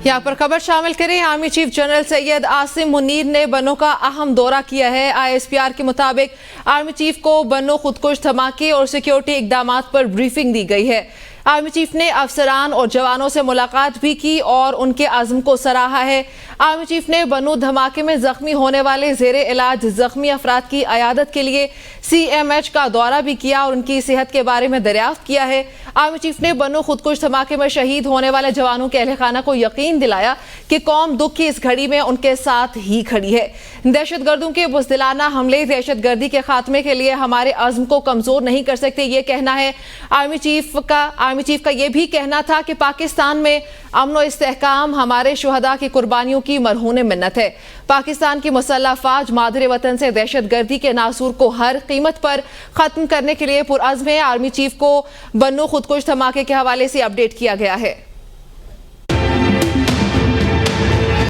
यहाँ पर खबर शामिल करें। Army chief general Syed Asim Munir ने बन्नों का अहम दौरा किया है। ISPR के मुताबिक आर्मी चीफ को बन्नों खुदकुश धमाके और सिक्योरिटी इकदामात पर ब्रीफिंग दी गई है। आर्मी चीफ ने अफसरान और जवानों से मुलाकात भी की और उनके आज़म को सराहा है। आर्मी चीफ ने बन्नू धमाके में जख्मी होने वाले ज़ेरे इलाज जख्मी अफराद की अयादत के लिए CMH का दौरा भी किया और उनकी सेहत के बारे में दरियाफ्त किया है। आर्मी चीफ ने बन्नू खुदकुश धमाके में शहीद होने वाले जवानों के अहले खाना को यकीन दिलाया कि कौम दुख की इस घड़ी में उनके साथ ही खड़ी है। दहशतगर्दों के बुज़दिलाना हमले दहशतगर्दी के खात्मे के लिए हमारे अज़्म को कमज़ोर नहीं कर सकते, ये कहना है आर्मी चीफ का ये भी कहना था कि पाकिस्तान में अमन और इस्तेहकाम हमारे शुहदा की कुर्बानियों की मरहून मिन्नत है। पाकिस्तान की मुसल्लह फ़ौज मादरे वतन से दहशतगर्दी के नासूर को हर कीमत पर ख़त्म करने के लिए पुरअज़्म है। आर्मी चीफ को बन्नू खुदकुश धमाके के हवाले से अपडेट किया गया है।